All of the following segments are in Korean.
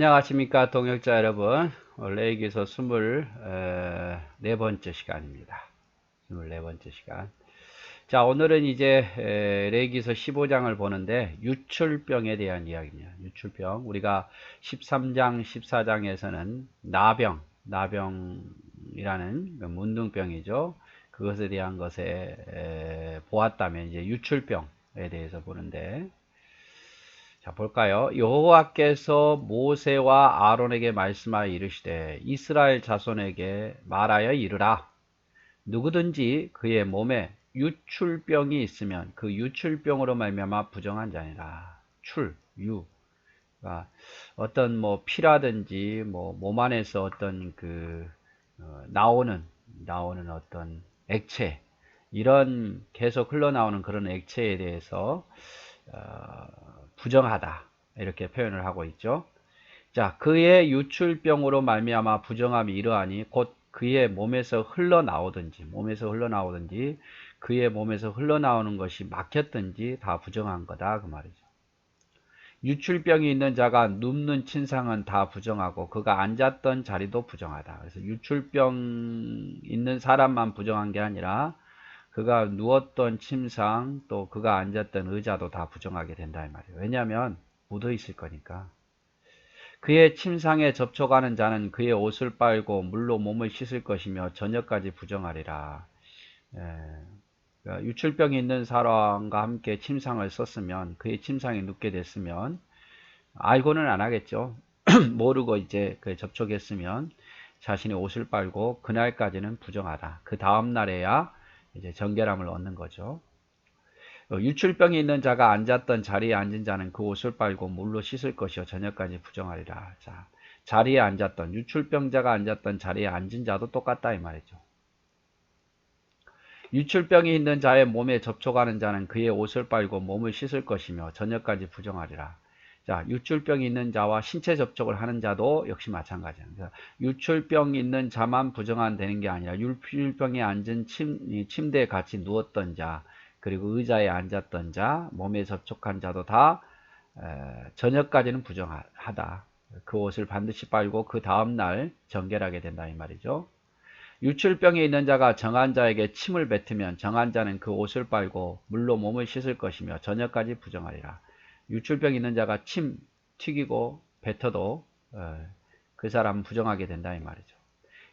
안녕하십니까 동역자 여러분. 레이기서 24번째 시간입니다. 24번째 시간. 자, 오늘은 이제 레이기서 15장을 보는데 유출병에 대한 이야기입니다. 유출병. 우리가 13장 14장에서는 나병이라는 문둥병이죠. 그것에 대한 것에 보았다면 이제 유출병에 대해서 보는데, 자, 볼까요? 여호와께서 모세와 아론에게 말씀하여 이르시되 이스라엘 자손에게 말하여 이르라. 누구든지 그의 몸에 유출병이 있으면 그 유출병으로 말미암아 부정한 자니라. 그러니까 어떤 뭐 피라든지 뭐 몸 안에서 어떤 나오는 어떤 액체, 이런 계속 흘러나오는 그런 액체에 대해서 어, 부정하다, 이렇게 표현을 하고 있죠. 자, 그의 유출병으로 말미암아 부정함이 이러하니 곧 그의 몸에서 흘러나오든지 그의 몸에서 흘러나오는 것이 막혔든지 다 부정한 거다, 그 말이죠. 유출병이 있는 자가 눕는 침상은 다 부정하고 그가 앉았던 자리도 부정하다. 그래서 유출병 있는 사람만 부정한 게 아니라 그가 누웠던 침상, 또 그가 앉았던 의자도 다 부정하게 된다 이 말이에요. 왜냐하면 묻어 있을 거니까. 그의 침상에 접촉하는 자는 그의 옷을 빨고 물로 몸을 씻을 것이며 저녁까지 부정하리라. 그러니까 유출병이 있는 사람과 함께 침상을 썼으면, 그의 침상에 눕게 됐으면, 알고는 안 하겠죠. 모르고 이제 그 접촉했으면 자신의 옷을 빨고 그날까지는 부정하다. 그 다음 날에야 이제 정결함을 얻는 거죠. 유출병이 있는 자가 앉았던 자리에 앉은 자는 그 옷을 빨고 물로 씻을 것이요 저녁까지 부정하리라. 자, 자리에 앉았던, 유출병자가 앉았던 자리에 앉은 자도 똑같다 이 말이죠. 유출병이 있는 자의 몸에 접촉하는 자는 그의 옷을 빨고 몸을 씻을 것이며 저녁까지 부정하리라. 자, 유출병이 있는 자와 신체 접촉을 하는 자도 역시 마찬가지입니다. 유출병이 있는 자만 부정한 되는 게 아니라 유출병에 앉은 침대에 같이 누웠던 자, 그리고 의자에 앉았던 자, 몸에 접촉한 자도 다 저녁까지는 부정하다. 그 옷을 반드시 빨고 그 다음날 정결하게 된다 이 말이죠. 유출병에 있는 자가 정한 자에게 침을 뱉으면 정한 자는 그 옷을 빨고 물로 몸을 씻을 것이며 저녁까지 부정하리라. 유출병 있는 자가 침 튀기고 뱉어도 그 사람은 부정하게 된다 이 말이죠.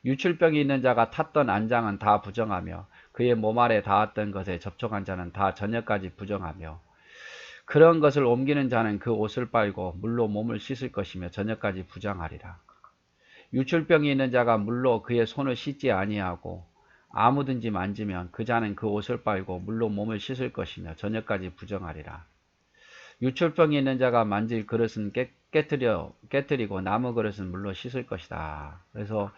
유출병이 있는 자가 탔던 안장은 다 부정하며 그의 몸 아래 닿았던 것에 접촉한 자는 다 저녁까지 부정하며 그런 것을 옮기는 자는 그 옷을 빨고 물로 몸을 씻을 것이며 저녁까지 부정하리라. 유출병이 있는 자가 물로 그의 손을 씻지 아니하고 아무든지 만지면 그 자는 그 옷을 빨고 물로 몸을 씻을 것이며 저녁까지 부정하리라. 유출병이 있는 자가 만질 그릇은 깨뜨리고 나무 그릇은 물로 씻을 것이다. 그래서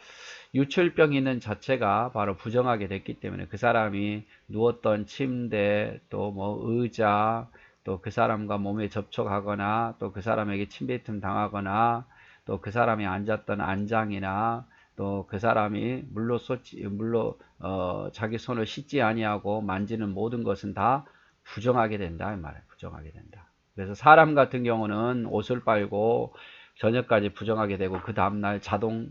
유출병이 있는 자체가 바로 부정하게 됐기 때문에 그 사람이 누웠던 침대, 또 뭐 의자, 또 그 사람과 몸에 접촉하거나 또 그 사람에게 침뱉음 당하거나 또 그 사람이 앉았던 안장이나 또 그 사람이 물로 자기 손을 씻지 아니하고 만지는 모든 것은 다 부정하게 된다 이 말이에요. 부정하게 된다. 그래서 사람 같은 경우는 옷을 빨고 저녁까지 부정하게 되고 그 다음날 자동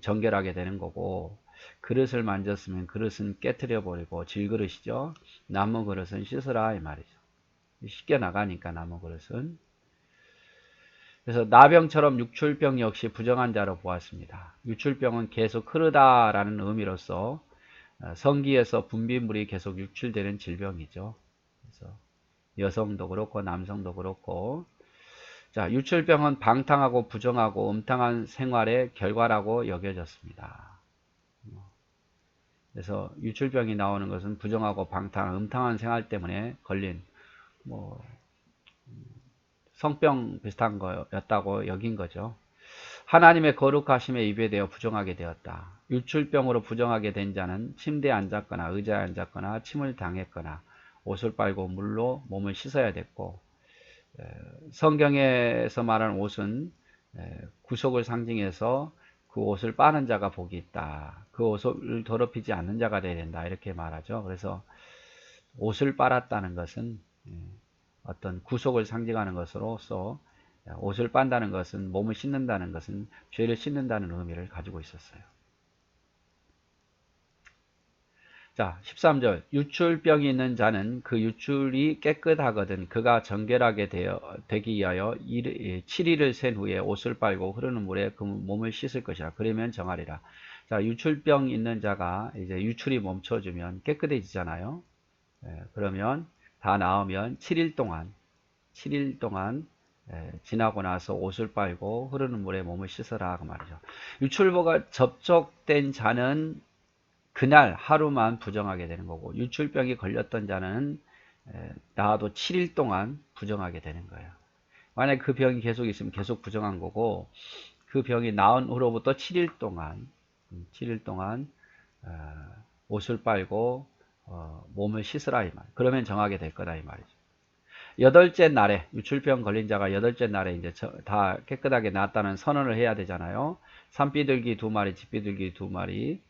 정결하게 되는 거고, 그릇을 만졌으면 그릇은 깨트려 버리고, 질그릇이죠. 나무 그릇은 씻으라 이 말이죠. 쉽게 나가니까 나무 그릇은. 그래서 나병처럼 유출병 역시 부정한 자로 보았습니다. 유출병은 계속 흐르다라는 의미로서 성기에서 분비물이 계속 유출되는 질병이죠. 그래서 여성도 그렇고 남성도 그렇고, 자, 유출병은 방탕하고 부정하고 음탕한 생활의 결과라고 여겨졌습니다. 그래서 유출병이 나오는 것은 부정하고 방탕한 음탕한 생활 때문에 걸린 뭐 성병 비슷한 거였다고 여긴 거죠. 하나님의 거룩하심에 위배되어 부정하게 되었다. 유출병으로 부정하게 된 자는 침대에 앉았거나 의자에 앉았거나 침을 당했거나 옷을 빨고 물로 몸을 씻어야 됐고, 성경에서 말하는 옷은 구속을 상징해서 그 옷을 빠는 자가 복이 있다. 그 옷을 더럽히지 않는 자가 되어야 된다. 이렇게 말하죠. 그래서 옷을 빨았다는 것은 어떤 구속을 상징하는 것으로서 옷을 빤다는 것은, 몸을 씻는다는 것은 죄를 씻는다는 의미를 가지고 있었어요. 자, 13절. 유출병이 있는 자는 그 유출이 깨끗하거든 그가 정결하게 되기 위하여 7일을 센 후에 옷을 빨고 흐르는 물에 그 몸을 씻을 것이라. 그러면 정하리라. 자, 유출병 있는 자가 이제 유출이 멈춰주면 깨끗해지잖아요. 그러면 다 나으면 7일 동안 지나고 나서 옷을 빨고 흐르는 물에 몸을 씻어라 그 말이죠. 유출보가 접촉된 자는 그날 하루만 부정하게 되는 거고, 유출병이 걸렸던 자는 나아도 7일 동안 부정하게 되는 거예요. 만약 그 병이 계속 있으면 계속 부정한 거고, 그 병이 나은 후로부터 7일 동안 옷을 빨고 몸을 씻으라 이 말. 그러면 정하게 될 거다 이 말이죠. 여덟째 날에, 유출병 걸린 자가 여덟째 날에 이제 다 깨끗하게 나았다는 선언을 해야 되잖아요. 산비둘기 2마리, 집비둘기 2마리,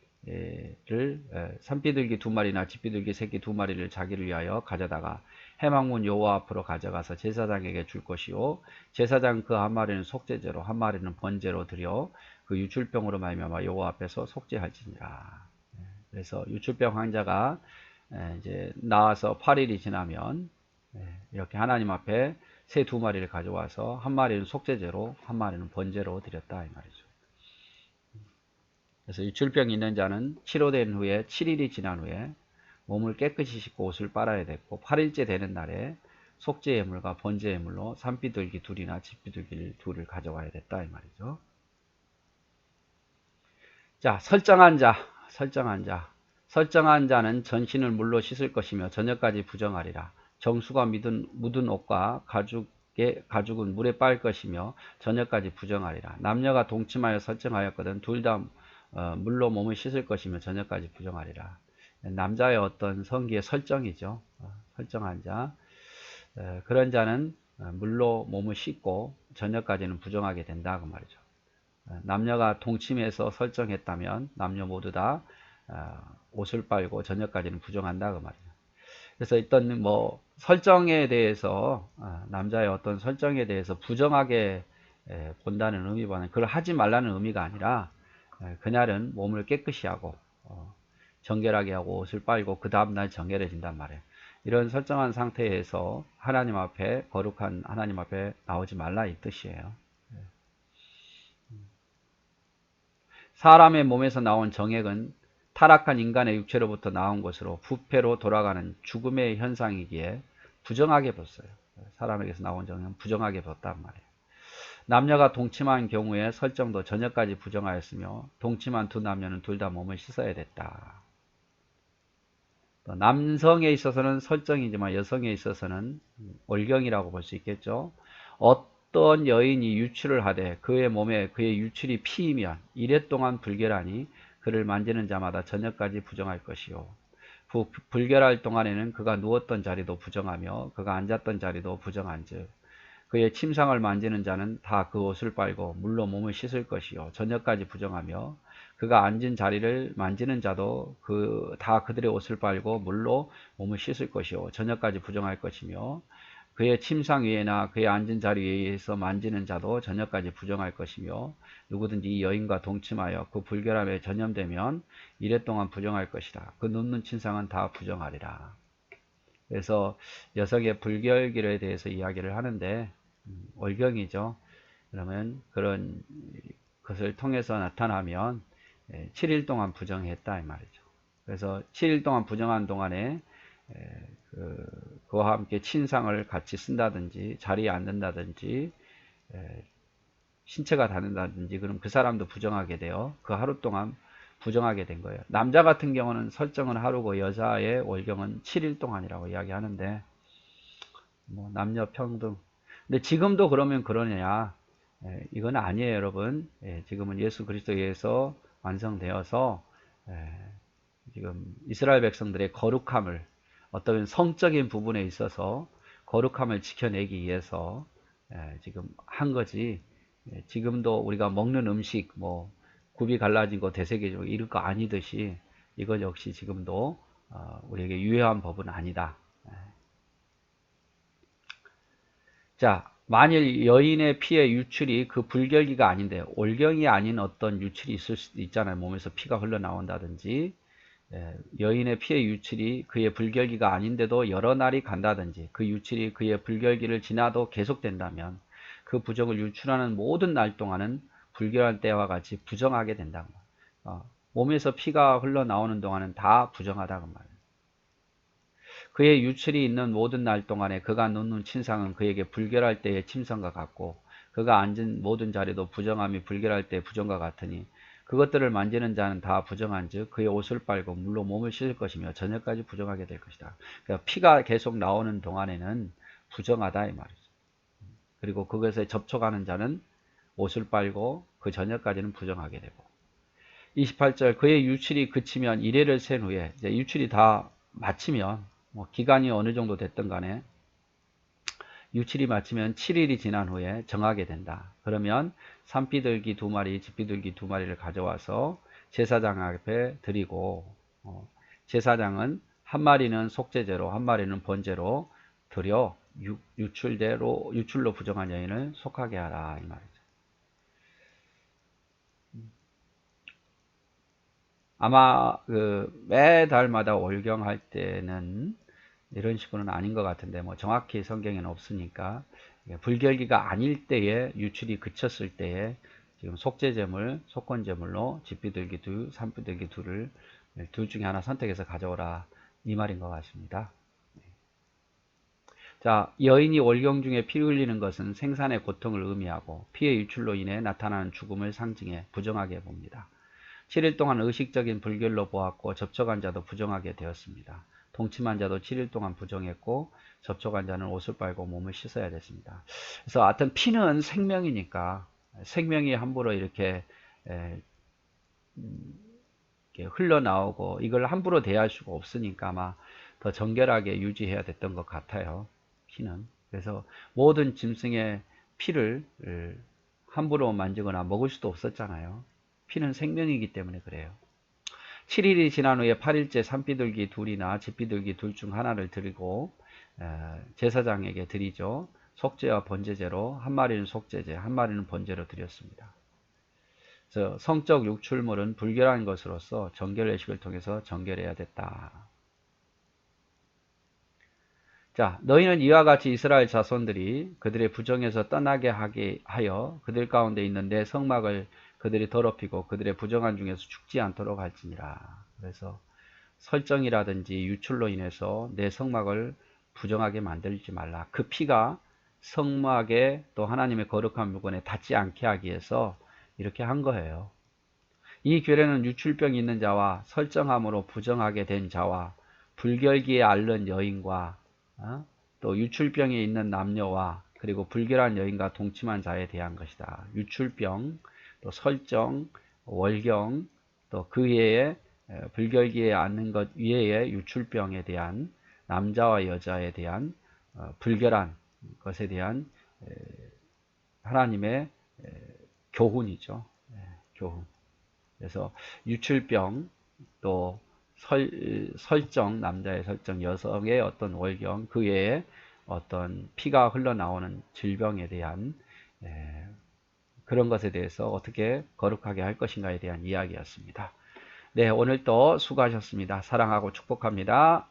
산비둘기 2마리나 집비둘기 새끼 2마리를 자기를 위하여 가져다가 해망문 여호와 앞으로 가져가서 제사장에게 줄 것이요, 제사장 그 한 마리는 속죄제로 한 마리는 번제로 드려 그 유출병으로 말미암아 여호와 앞에서 속죄할지니라. 그래서 유출병 환자가 이제 나와서 8일이 지나면 이렇게 하나님 앞에 새 2마리를 가져와서 한 마리는 속죄제로 한 마리는 번제로 드렸다 이 말이죠. 그래서 유출병이 있는 자는 치료된 후에 7일이 지난 후에 몸을 깨끗이 씻고 옷을 빨아야 됐고, 8일째 되는 날에 속죄 예물과 번제 예물로 산비둘기 2이나 집비둘기 2를 가져와야 됐다 이 말이죠. 자, 설정한 자는 전신을 물로 씻을 것이며 저녁까지 부정하리라. 정수가 묻은 옷과 가죽은 물에 빨 것이며 저녁까지 부정하리라. 남녀가 동침하여 설정하였거든 둘 다 물로 몸을 씻을 것이며 저녁까지 부정하리라. 남자의 어떤 성기의 설정이죠. 설정한 자. 그런 자는 물로 몸을 씻고 저녁까지는 부정하게 된다 그 말이죠. 남녀가 동침해서 설정했다면 남녀 모두 다 옷을 빨고 저녁까지는 부정한다 그 말이죠. 그래서 일단 뭐 설정에 대해서, 남자의 어떤 설정에 대해서 부정하게 본다는 의미보다는 그걸 하지 말라는 의미가 아니라 그날은 몸을 깨끗이 하고 정결하게 하고 옷을 빨고 그 다음날 정결해진단 말이에요. 이런 설정한 상태에서 하나님 앞에, 거룩한 하나님 앞에 나오지 말라 이 뜻이에요. 사람의 몸에서 나온 정액은 타락한 인간의 육체로부터 나온 것으로 부패로 돌아가는 죽음의 현상이기에 부정하게 봤어요. 사람에게서 나온 정액은 부정하게 봤단 말이에요. 남녀가 동침한 경우에 설정도 저녁까지 부정하였으며 동침한 두 남녀는 둘 다 몸을 씻어야 됐다. 남성에 있어서는 설정이지만 여성에 있어서는 월경이라고 볼 수 있겠죠. 어떤 여인이 유출을 하되 그의 몸에 그의 유출이 피이면 이래 동안 불결하니 그를 만지는 자마다 저녁까지 부정할 것이요, 불결할 동안에는 그가 누웠던 자리도 부정하며 그가 앉았던 자리도 부정한즉 그의 침상을 만지는 자는 다 그 옷을 빨고 물로 몸을 씻을 것이요, 저녁까지 부정하며 그가 앉은 자리를 만지는 자도 다 그들의 옷을 빨고 물로 몸을 씻을 것이요, 저녁까지 부정할 것이며 그의 침상 위에나 그의 앉은 자리 위에서 만지는 자도 저녁까지 부정할 것이며 누구든지 이 여인과 동침하여 그 불결함에 전염되면 이래 동안 부정할 것이라. 그 눕는 침상은 다 부정하리라. 그래서 여성의 불결기에 대해서 이야기를 하는데 월경이죠. 그러면 그런 것을 통해서 나타나면 7일 동안 부정했다 이 말이죠. 그래서 7일 동안 부정한 동안에 그와 함께 침상을 같이 쓴다든지 자리에 앉는다든지 신체가 닿는다든지 그럼 그 사람도 부정하게 돼요. 그 하루 동안 부정하게 된 거예요. 남자 같은 경우는 설정은 하루고 여자의 월경은 7일 동안이라고 이야기하는데 뭐 남녀 평등. 근데 지금도 그러면 그러냐? 이건 아니에요, 여러분. 지금은 예수 그리스도에 의해서 완성되어서 지금 이스라엘 백성들의 거룩함을, 어떤 성적인 부분에 있어서 거룩함을 지켜내기 위해서 지금 한 거지. 지금도 우리가 먹는 음식 뭐 굽이 갈라지고 대세계적으로 이럴 거 아니듯이 이것 역시 지금도 우리에게 유효한 법은 아니다. 자, 만일 여인의 피의 유출이 그 불결기가 아닌데 올경이 아닌 어떤 유출이 있을 수도 있잖아요. 몸에서 피가 흘러나온다든지 여인의 피의 유출이 그의 불결기가 아닌데도 여러 날이 간다든지 그 유출이 그의 불결기를 지나도 계속된다면 그 부정을 유출하는 모든 날 동안은 불결한 때와 같이 부정하게 된다. 몸에서 피가 흘러나오는 동안은 다 부정하다 그 말이에요. 그의 유출이 있는 모든 날 동안에 그가 놓는 침상은 그에게 불결할 때의 침상과 같고 그가 앉은 모든 자리도 부정함이 불결할 때의 부정과 같으니 그것들을 만지는 자는 다 부정한 즉 그의 옷을 빨고 물로 몸을 씻을 것이며 저녁까지 부정하게 될 것이다. 그러니까 피가 계속 나오는 동안에는 부정하다 이 말이죠. 그리고 그것에 접촉하는 자는 옷을 빨고 그 저녁까지는 부정하게 되고 28절 그의 유출이 그치면 이래를 센 후에 이제 유출이 다 마치면 뭐 기간이 어느 정도 됐든 간에 유출이 마치면 7일이 지난 후에 정하게 된다. 그러면 산비둘기 2마리, 집비둘기 2마리를 가져와서 제사장 앞에 드리고 제사장은 한 마리는 속죄제로 한 마리는 번제로 드려 유출로 부정한 여인을 속하게 하라 이 말이죠. 아마 매달마다 월경할 때는 이런 식으로는 아닌 것 같은데 뭐 정확히 성경에는 없으니까 불결기가 아닐 때에 유출이 그쳤을 때에 지금 속죄제물, 속건제물로 집비둘기 2, 산비둘기 2를 둘 중에 하나 선택해서 가져오라 이 말인 것 같습니다. 자, 여인이 월경 중에 피 흘리는 것은 생산의 고통을 의미하고 피의 유출로 인해 나타나는 죽음을 상징해 부정하게 봅니다. 7일 동안 의식적인 불결로 보았고 접촉한 자도 부정하게 되었습니다. 동침한 자도 7일 동안 부정했고 접촉한 자는 옷을 빨고 몸을 씻어야 됐습니다. 그래서 하여튼 피는 생명이니까 생명이 함부로 이렇게 흘러나오고 이걸 함부로 대할 수가 없으니까 아마 더 정결하게 유지해야 됐던 것 같아요. 피는. 그래서 모든 짐승의 피를 함부로 만지거나 먹을 수도 없었잖아요. 피는 생명이기 때문에 그래요. 7일이 지난 후에 8일째 산비둘기 2이나 집비둘기 2 중 하나를 드리고 제사장에게 드리죠. 속죄와 번제제로 한 마리는 속죄제, 한 마리는 번제로 드렸습니다. 그래서 성적 육출물은 불결한 것으로서 정결례식을 통해서 정결해야 됐다. 자, 너희는 이와 같이 이스라엘 자손들이 그들의 부정에서 떠나게 하게 하여 그들 가운데 있는 내 성막을 그들이 더럽히고 그들의 부정한 중에서 죽지 않도록 할지니라. 그래서 설정이라든지 유출로 인해서 내 성막을 부정하게 만들지 말라. 그 피가 성막에 또 하나님의 거룩한 물건에 닿지 않게 하기 위해서 이렇게 한 거예요. 이 규례는 유출병이 있는 자와 설정함으로 부정하게 된 자와 불결기에 앓는 여인과 또 유출병이 있는 남녀와 그리고 불결한 여인과 동침한 자에 대한 것이다. 유출병, 또 설정, 월경, 또 그 외에 불결기에 앓는 것 외에 유출병에 대한 남자와 여자에 대한 불결한 것에 대한 하나님의 교훈이죠. 교훈. 그래서 유출병 또 설정, 남자의 설정, 여성의 어떤 월경, 그 외에 어떤 피가 흘러나오는 질병에 대한 그런 것에 대해서 어떻게 거룩하게 할 것인가에 대한 이야기였습니다. 네, 오늘 또 수고하셨습니다. 사랑하고 축복합니다.